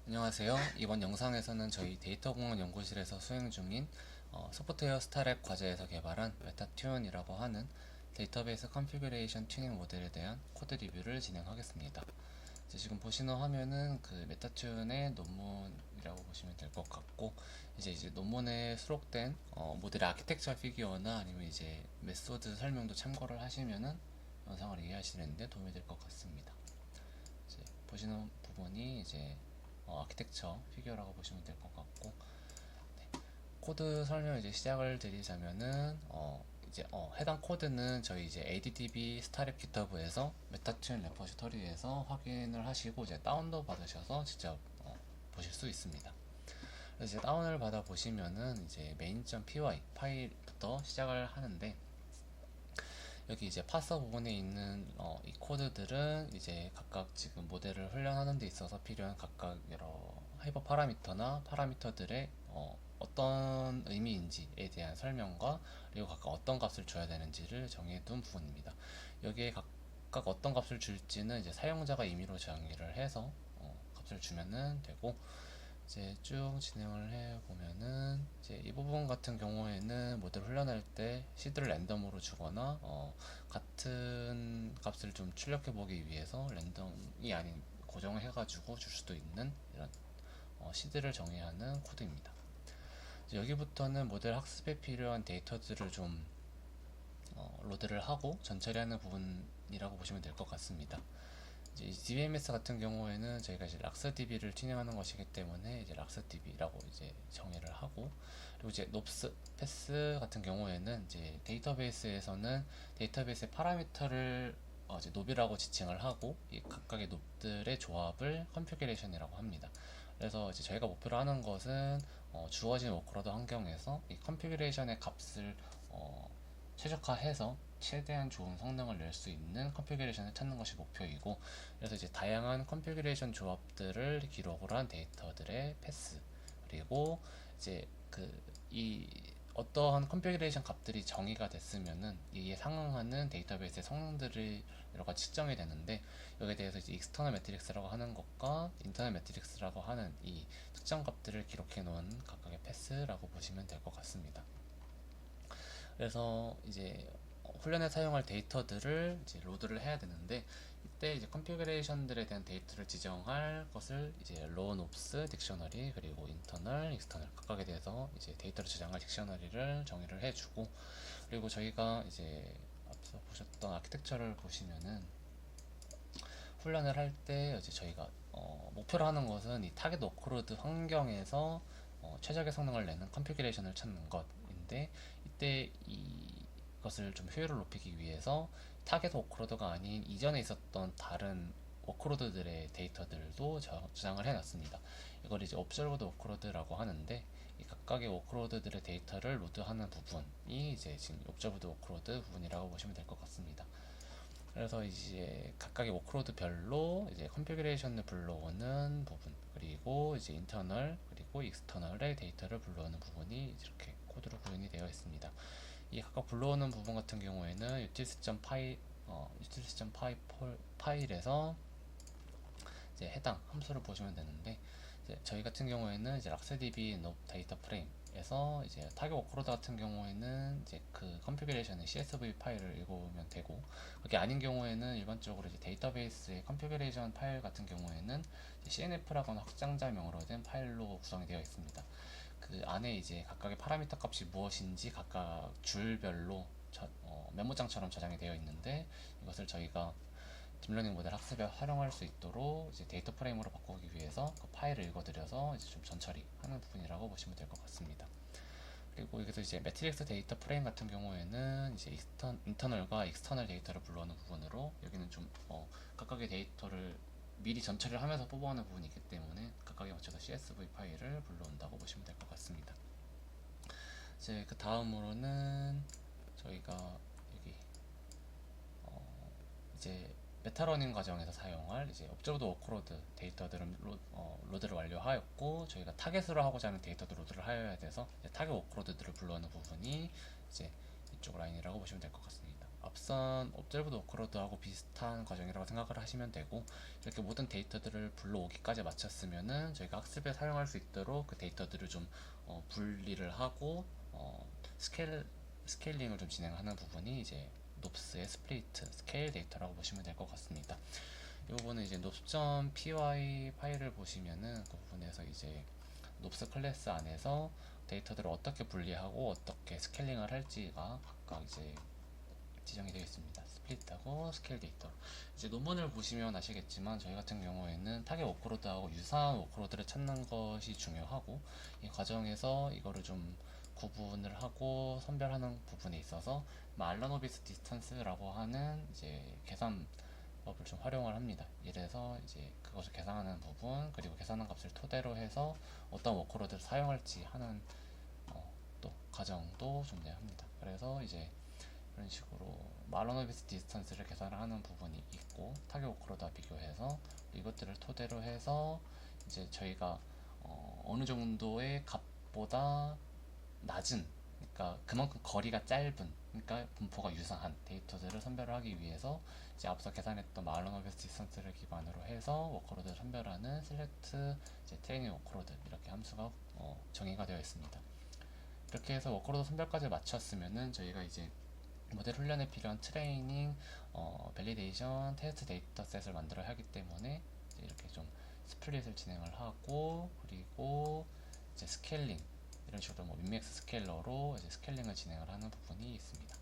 안녕하세요. 이번 영상에서는 저희 데이터공학 연구실에서 수행 중인 소프트웨어 스타랩 과제에서 개발한 메타튠이라고 하는 데이터베이스 컨피그레이션 튜닝 모델에 대한 코드 리뷰를 진행하겠습니다. 지금 보시는 화면은 그 메타튠의 논문이라고 보시면 될 것 같고, 이제 논문에 수록된 모델의 아키텍처 피규어나 아니면 이제 메소드 설명도 참고를 하시면은 영상을 이해하시는데 도움이 될 것 같습니다. 이제 보시는 부분이 이제 아키텍처 피규어라고 보시면 될 것 같고, 네. 코드 설명 이제 시작을 드리자면은 이제 해당 코드는 저희 이제 ADDB 스타랩 깃허브에서 메타튠 레포지터리에서 확인을 하시고 이제 다운도 받으셔서 직접 보실 수 있습니다. 그래서 이제 다운을 받아 보시면은 이제 main.py 파일부터 시작을 하는데, 여기 이제 파서 부분에 있는 이 코드들은 이제 각각 지금 모델을 훈련하는 데 있어서 필요한 각각 여러 하이퍼 파라미터나 파라미터들의 떤 의미인지에 대한 설명과, 그리고 각각 어떤 값을 줘야 되는지를 정해둔 부분입니다. 여기에 각각 어떤 값을 줄지는 이제 사용자가 임의로 정의를 해서 값을 주면은 되고, 이제 쭉 진행을 해 보면은 이제 이 부분 같은 경우에는 모델 훈련할 때 시드를 랜덤으로 주거나 같은 값을 좀 출력해 보기 위해서 랜덤이 아닌 고정을 해가지고 줄 수도 있는 이런 시드를 정의하는 코드입니다. 여기부터는 모델 학습에 필요한 데이터들을 좀 로드를 하고 전처리하는 부분이라고 보시면 될 것 같습니다. 이제 DBMS 같은 경우에는 저희가 이제 락스DB를 튜닝하는 것이기 때문에 이제 락스DB라고 이제 정의를 하고, 그리고 이제 롭스 패스 같은 경우에는 이제 데이터베이스에서는 데이터베이스의 파라미터를 이제 롭이라고 지칭을 하고, 이 각각의 롭들의 조합을 컨피그레이션이라고 합니다. 그래서 이제 저희가 목표로 하는 것은 주어진 워크로드 환경에서 이 컨피그레이션의 값을 최적화해서 최대한 좋은 성능을 낼 수 있는 컨피그레이션을 찾는 것이 목표이고, 그래서 이제 다양한 컨피그레이션 조합들을 기록을 한 데이터들의 패스, 그리고 이제 이 어떠한 컨피그레이션 값들이 정의가 됐으면은 이에 상응하는 데이터베이스의 성능들이 여러 가지 측정이 되는데, 여기에 대해서 이제 익스터널 매트릭스라고 하는 것과 인터널 매트릭스라고 하는 이 특정 값들을 기록해 놓은 각각의 패스라고 보시면 될 것 같습니다. 그래서 이제 훈련에 사용할 데이터들을 이제 로드를 해야 되는데, 이때 이제 컨피그레이션들에 대한 데이터를 지정할 것을 이제 로우 옵스 딕셔너리, 그리고 인터널, 익스터널 각각에 대해서 이제 데이터를 저장할 딕셔너리를 정의를 해주고, 그리고 저희가 이제 앞서 보셨던 아키텍처를 보시면은 훈련을 할 때 이제 저희가 목표로 하는 것은 이 타겟 워크로드 환경에서 최적의 성능을 내는 컨피그레이션을 찾는 것인데, 이때 이것을 좀 효율을 높이기 위해서 타겟 워크로드가 아닌 이전에 있었던 다른 워크로드들의 데이터들도 저장을 해놨습니다. 이걸 이제 observed 워크로드라고 하는데, 이 각각의 워크로드들의 데이터를 로드하는 부분이 이제 지금 observed 워크로드 부분이라고 보시면 될 것 같습니다. 그래서 이제 각각의 워크로드별로 이제 컨피그레이션을 불러오는 부분, 그리고 이제 인터널, 그리고 익스터널의 데이터를 불러오는 부분이 이렇게 코드로 구현이 되어 있습니다. 이 각각 불러오는 부분 같은 경우에는 utils.py 파일에서 이제 해당 함수를 보시면 되는데, 이제 저희 같은 경우에는 이제 락스DB 노 데이터 프레임에서 이제 타겟 워크로드 같은 경우에는 이제 그 컨피그레이션의 CSV 파일을 읽어보면 되고, 그게 아닌 경우에는 일반적으로 이제 데이터베이스의 컨피그레이션 파일 같은 경우에는 CNF라고 하는 확장자명으로 된 파일로 구성이 되어 있습니다. 그 안에 이제 각각의 파라미터 값이 무엇인지 각각 줄별로 메모장처럼 저장이 되어 있는데, 이것을 저희가 딥러닝 모델 학습에 활용할 수 있도록 이제 데이터 프레임으로 바꾸기 위해서 그 파일을 읽어드려서 이제 좀 전처리하는 부분이라고 보시면 될 것 같습니다. 그리고 여기서 이제 매트릭스 데이터 프레임 같은 경우에는 이제 인터널과 익스터널 데이터를 불러오는 부분으로, 여기는 좀 각각의 데이터를 미리 전처리를 하면서 뽑아오는 부분이 있기 때문에 각각에 맞춰서 CSV 파일을 불러온다고 보시면 될 것 같습니다. 이제 그 다음으로는 저희가 여기 이제 메타러닝 과정에서 사용할 이제 업저브드 워크로드 데이터들은 로드를 완료하였고, 저희가 타겟으로 하고자 하는 데이터도 로드를 하여야 돼서 타겟 워크로드들을 불러오는 부분이 이제 이쪽 라인이라고 보시면 될 것 같습니다. 앞선 옵저버드 워크로드하고 비슷한 과정이라고 생각을 하시면 되고, 이렇게 모든 데이터들을 불러오기까지 마쳤으면은 저희가 학습에 사용할 수 있도록 그 데이터들을 좀 분리를 하고 스케일링을 좀 진행하는 부분이 이제 높스의 스플리트 스케일 데이터라고 보시면 될 것 같습니다. 이 부분은 이제 nops.py 파일을 보시면은 그 부분에서 이제 높스 클래스 안에서 데이터들을 어떻게 분리하고 어떻게 스케일링을 할지가 각각 이제 지정이 되어 있습니다. 스플릿하고 스케일 데이터. 이제 논문을 보시면 아시겠지만 저희 같은 경우에는 타겟 워크로드하고 유사한 워크로드를 찾는 것이 중요하고, 이 과정에서 이거를 좀 구분을 하고 선별하는 부분에 있어서 알라노비스 디스턴스라고 하는 이제 계산법을 좀 활용을 합니다. 이래서 이제 그것을 계산하는 부분, 그리고 계산한 값을 토대로 해서 어떤 워크로드를 사용할지 하는 또 과정도 존재합니다. 그래서 이제 이런 식으로 말로노비스 디스턴스를 계산을 하는 부분이 있고, 타겟 워크로드와 비교해서 이것들을 토대로 해서 이제 저희가 어느 정도의 값보다 낮은, 그러니까 그만큼 거리가 짧은, 그러니까 분포가 유사한 데이터들을 선별을 하기 위해서 이제 앞서 계산했던 말로노비스 디스턴스를 기반으로 해서 워크로드를 선별하는 셀렉트 이제 트레이닝 워크로드, 이렇게 함수가 정의가 되어 있습니다. 이렇게 해서 워크로드 선별까지 마쳤으면은 저희가 이제 모델 훈련에 필요한 트레이닝, 밸리데이션, 테스트 데이터셋을 만들어야 하기 때문에 이렇게 좀 스플릿을 진행을 하고, 그리고 이제 스케일링, 이런 식으로 뭐 민맥스 스케일러로 이제 스케일링을 진행을 하는 부분이 있습니다.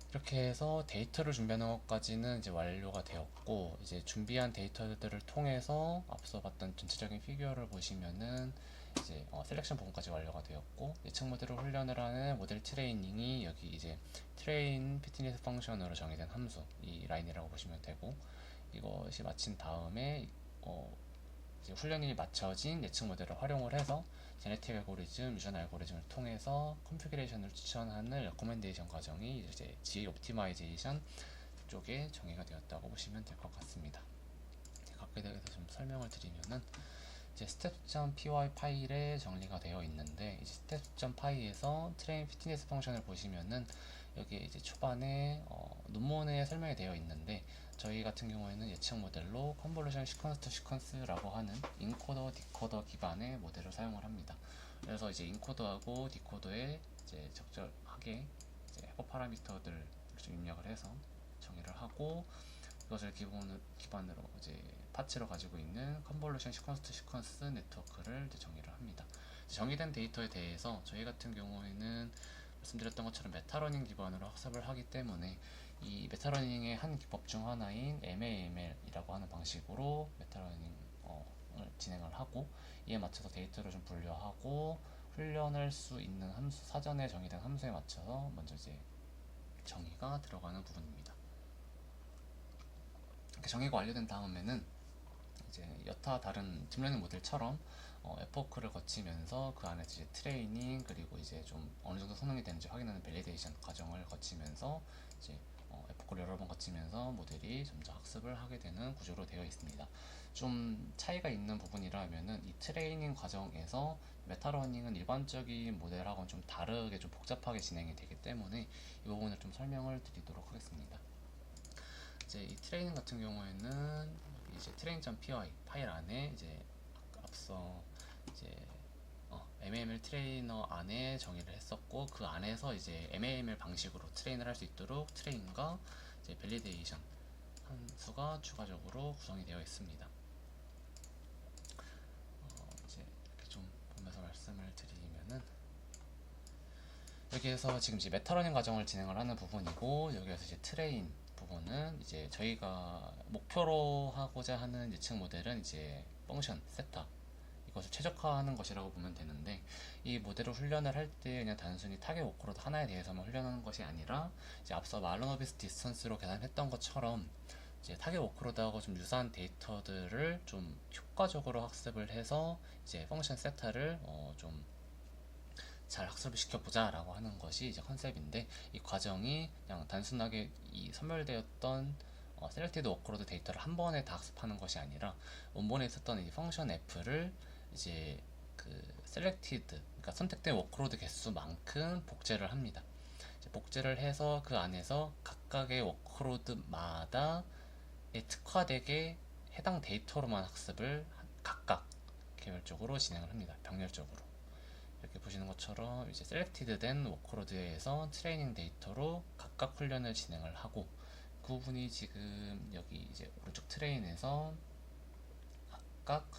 이렇게 해서 데이터를 준비하는 것까지는 이제 완료가 되었고, 이제 준비한 데이터들을 통해서 앞서 봤던 전체적인 피규어를 보시면은 이제 셀렉션 부분까지 완료가 되었고, 예측 모델을 훈련을 하는 모델 트레이닝이 여기 이제 트레인 피트니스 펑션으로 정의된 함수, 이 라인이라고 보시면 되고, 이것이 마친 다음에 이제 훈련이 마쳐진 예측 모델을 활용을 해서 제네틱 알고리즘, 유전 알고리즘을 통해서 컨피그레이션을 추천하는 레코멘데이션 과정이 이제 GA 옵티마이제이션 쪽에 정의가 되었다고 보시면 될 것 같습니다. 각각에 대해서 좀 설명을 드리면은, 이제 step.py 파일에 정리가 되어 있는데, 이제 step.py에서 트레인 피트니스 펑션을 보시면은 여기에 이제 초반에 논문에 설명이 되어 있는데, 저희 같은 경우에는 예측 모델로 컨볼루션 시퀀스 투 시퀀스라고 하는 인코더 디코더 기반의 모델을 사용을 합니다. 그래서 이제 인코더하고 디코더에 이제 적절하게 이제 해거 파라미터들을 좀 입력을 해서 정의를 하고, 이것을 기반으로 이제 파츠로 가지고 있는 컨볼루션 시퀀스 투 시퀀스 네트워크를 이제 정의를 합니다. 정의된 데이터에 대해서 저희 같은 경우에는 말씀드렸던 것처럼 메타러닝 기반으로 학습을 하기 때문에 이 메타러닝의 한 기법 중 하나인 MAML이라고 하는 방식으로 메타러닝을 진행을 하고, 이에 맞춰서 데이터를 좀 분류하고 훈련할 수 있는 함수, 사전에 정의된 함수에 맞춰서 먼저 이제 정의가 들어가는 부분입니다. 이렇게 정의가 완료된 다음에는 이제 여타 다른 딥러닝 모델처럼 에포크를 거치면서 그 안에서 이제 트레이닝, 그리고 이제 좀 어느 정도 성능이 되는지 확인하는 밸리데이션 과정을 거치면서 이제 에포크를 여러 번 거치면서 모델이 점차 학습을 하게 되는 구조로 되어 있습니다. 좀 차이가 있는 부분이라면은 이 트레이닝 과정에서 메타러닝은 일반적인 모델하고는 좀 다르게 좀 복잡하게 진행이 되기 때문에 이 부분을 좀 설명을 드리도록 하겠습니다. 이제 이 트레이닝 같은 경우에는 이제 train.py 파일 안에 이제 앞서 이제 MAML 트레이너 안에 정의를 했었고, 그 안에서 이제 MAML 방식으로 트레인을 할 수 있도록 트레인과 이제 밸리데이션 함수가 추가적으로 구성이 되어 있습니다. 이제 이렇게 좀 보면서 말씀을 드리면은, 여기에서 지금 이제 메타러닝 과정을 진행을 하는 부분이고, 여기에서 이제 트레인 부분은 이제 저희가 목표로 하고자 하는 예측 모델은 이제 펑션, 세타, 이것을 최적화하는 것이라고 보면 되는데, 이 모델을 훈련을 할 때 그냥 단순히 타겟 워크로드 하나에 대해서만 훈련하는 것이 아니라, 이제 앞서 말로노비스 디스턴스로 계산했던 것처럼 이제 타겟 워크로드하고 좀 유사한 데이터들을 좀 효과적으로 학습을 해서 이제 펑션 세타를 좀 잘 학습을 시켜보자 라고 하는 것이 이제 컨셉인데, 이 과정이 그냥 단순하게 이 선별되었던 셀렉티드 워크로드 데이터를 한 번에 다 학습하는 것이 아니라, 원본에 있었던 이 펑션 F를 이제 그 셀렉티드, 그러니까 선택된 워크로드 개수만큼 복제를 합니다. 복제를 해서 그 안에서 각각의 워크로드마다 특화되게 해당 데이터로만 학습을 각각 개별적으로 진행을 합니다. 병렬적으로. 이렇게 보시는 것처럼 이제 셀렉티드 된 워크로드에서 트레이닝 데이터로 각각 훈련을 진행을 하고, 그 부분이 지금 여기 이제 오른쪽 트레인에서 각각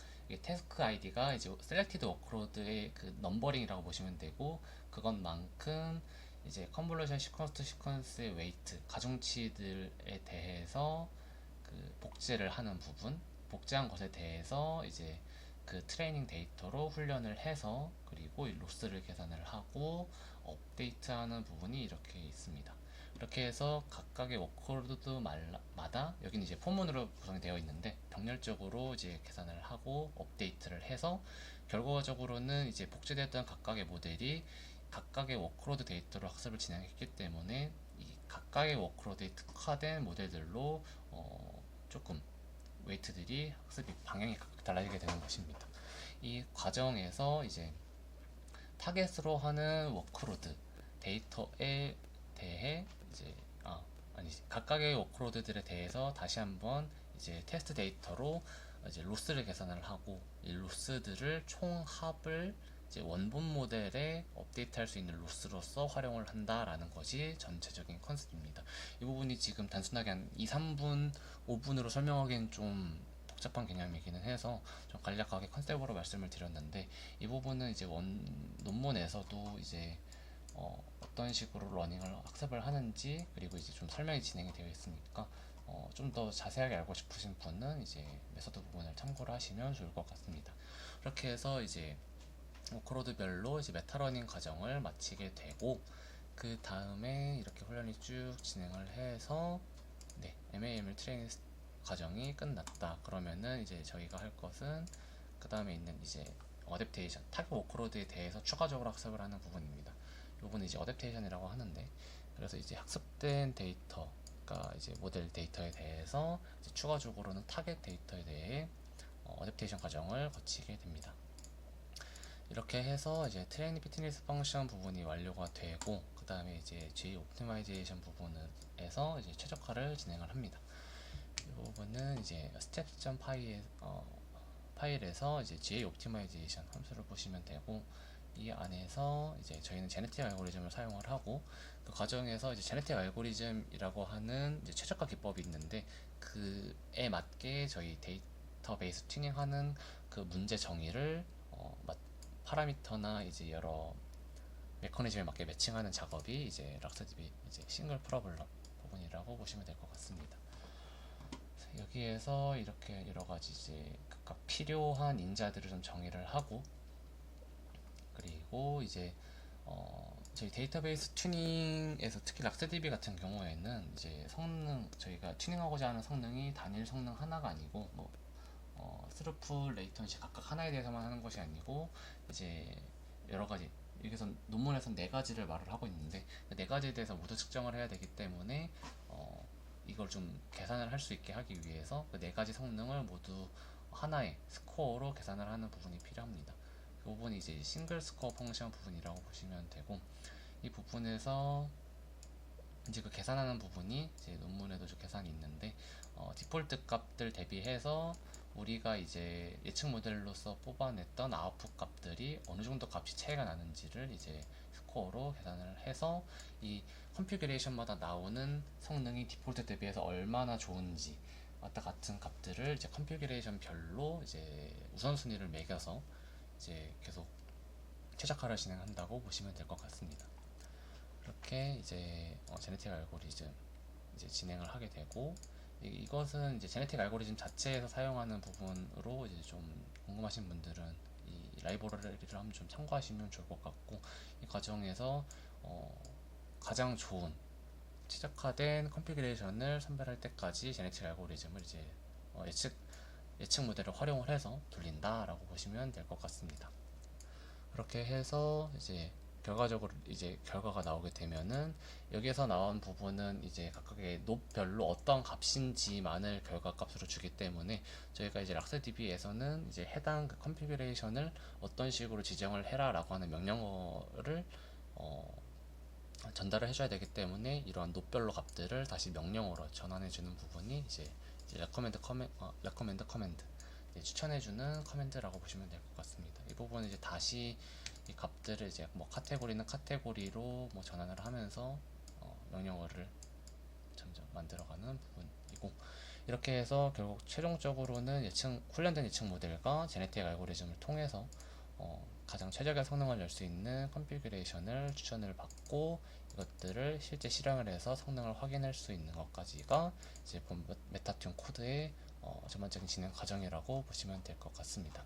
태스크 아이디가 이제 셀렉티드 워크로드의 그 넘버링이라고 보시면 되고, 그것만큼 이제 컨볼루션 시퀀스 투 시퀀스의 웨이트 가중치들에 대해서 그 복제를 하는 부분, 복제한 것에 대해서 이제 그 트레이닝 데이터로 훈련을 해서, 그리고 이 로스를 계산을 하고 업데이트하는 부분이 이렇게 있습니다. 이렇게 해서 각각의 워크로드마다 여기는 이제 포문으로 구성이 되어 있는데 병렬적으로 이제 계산을 하고 업데이트를 해서, 결과적으로는 이제 복제됐던 각각의 모델이 각각의 워크로드 데이터로 학습을 진행했기 때문에 이 각각의 워크로드에 특화된 모델들로 조금 웨이트들이 학습이 방향이 각각 달라지게 되는 것입니다. 이 과정에서 이제 타겟으로 하는 워크로드 데이터에 대해 이제 아니지 각각의 워크로드들에 대해서 다시 한번 이제 테스트 데이터로 이제 로스를 계산을 하고, 이 로스들을 총합을 이제 원본 모델에 업데이트할 수 있는 로스로서 활용을 한다라는 것이 전체적인 컨셉입니다. 이 부분이 지금 단순하게 한 2, 3분, 5분으로 설명하기엔 좀 복잡한 개념이기는 해서 좀 간략하게 컨셉으로 말씀을 드렸는데, 이 부분은 이제 논문에서도 이제 어떤 식으로 러닝을 학습을 하는지, 그리고 이제 좀 설명이 진행이 되어 있으니까 좀 더 자세하게 알고 싶으신 분은 이제 메서드 부분을 참고를 하시면 좋을 것 같습니다. 이렇게 해서 이제 워크로드별로 이제 메타러닝 과정을 마치게 되고, 그 다음에 이렇게 훈련이 쭉 진행을 해서 네, MAML 트레이닝 과정이 끝났다. 그러면은 이제 저희가 할 것은 그 다음에 있는 이제 어댑테이션, 타겟 워크로드에 대해서 추가적으로 학습을 하는 부분입니다. 이 부분은 이제 어댑테이션이라고 하는데, 그래서 이제 학습된 데이터가 이제 모델 데이터에 대해서 이제 추가적으로는 타겟 데이터에 대해 어댑테이션 과정을 거치게 됩니다. 이렇게 해서 이제 트레이닝 피트니스 펑션 부분이 완료가 되고, 그 다음에 이제 G 옵티마이제이션 부분에서 이제 최적화를 진행을 합니다. 이 부분은 이제 파일에서 이제 GA 옵티마이제이션 함수를 보시면 되고, 이 안에서 이제 저희는 제네틱 알고리즘을 사용을 하고, 그 과정에서 이제 제네틱 알고리즘이라고 하는 이제 최적화 기법이 있는데, 그에 맞게 저희 데이터베이스 튜닝하는 그 문제 정의를 파라미터나 이제 여러 메커니즘에 맞게 매칭하는 작업이 이제 락스DB 이제 싱글 프로블럼 부분이라고 보시면 될 것 같습니다. 여기에서 이렇게 여러 가지 이제 각각 필요한 인자들을 좀 정의를 하고, 그리고 이제 저희 데이터베이스 튜닝에서 특히 락스DB 같은 경우에는 이제 성능, 저희가 튜닝하고자 하는 성능이 단일 성능 하나가 아니고 스루프, 레이턴시 각각 하나에 대해서만 하는 것이 아니고 이제 여러 가지, 여기서 논문에서 네 가지를 말을 하고 있는데 그 네 가지에 대해서 모두 측정을 해야 되기 때문에 이걸 좀 계산을 할 수 있게 하기 위해서 그 네 가지 성능을 모두 하나의 스코어로 계산을 하는 부분이 필요합니다. 그 부분이 이제 싱글 스코어 펑션 부분이라고 보시면 되고, 이 부분에서 이제 그 계산하는 부분이 이제 논문에도 좀 계산이 있는데 디폴트 값들 대비해서 우리가 이제 예측 모델로서 뽑아냈던 아웃풋 값들이 어느 정도 값이 차이가 나는지를 이제 스코어로 계산을 해서 이 컨피그레이션마다 나오는 성능이 디폴트 대비해서 얼마나 좋은지 왔다 같은 값들을 이제 컨피그레이션 별로 이제 우선순위를 매겨서 이제 계속 최적화를 진행한다고 보시면 될 것 같습니다. 이렇게 이제 제네틱 알고리즘 이제 진행을 하게 되고, 이것은 이제 제네틱 알고리즘 자체에서 사용하는 부분으로 이제 좀 궁금하신 분들은 이 라이브러리를 한번 좀 참고하시면 좋을 것 같고, 이 과정에서 가장 좋은 최적화된 컨피그레이션을 선별할 때까지 제네틱 알고리즘을 이제 예측 모델을 활용을 해서 돌린다라고 보시면 될 것 같습니다. 그렇게 해서 이제 결과적으로 이제 결과가 나오게 되면은 여기에서 나온 부분은 이제 각각의 놉별로 어떤 값인지만을 결과 값으로 주기 때문에 저희가 이제 락스DB에서는 이제 해당 그 컨피그레이션을 어떤 식으로 지정을 해라라고 하는 명령어를 전달을 해줘야 되기 때문에 이러한 노별로 값들을 다시 명령어로 전환해주는 부분이 이제 recommend command, 추천해주는 커맨드라고 보시면 될 것 같습니다. 이 부분은 이제 다시 이 값들을 이제 뭐 카테고리는 카테고리로 뭐 전환을 하면서 명령어를 점점 만들어가는 부분이고, 이렇게 해서 결국 최종적으로는 훈련된 예측 모델과 제네틱 알고리즘을 통해서 가장 최적의 성능을 낼 수 있는 컨피그레이션을 추천을 받고, 이것들을 실제 실행을 해서 성능을 확인할 수 있는 것까지가 이제 본 메타튠 코드의 전반적인 진행 과정이라고 보시면 될 것 같습니다.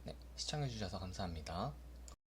네, 시청해주셔서 감사합니다.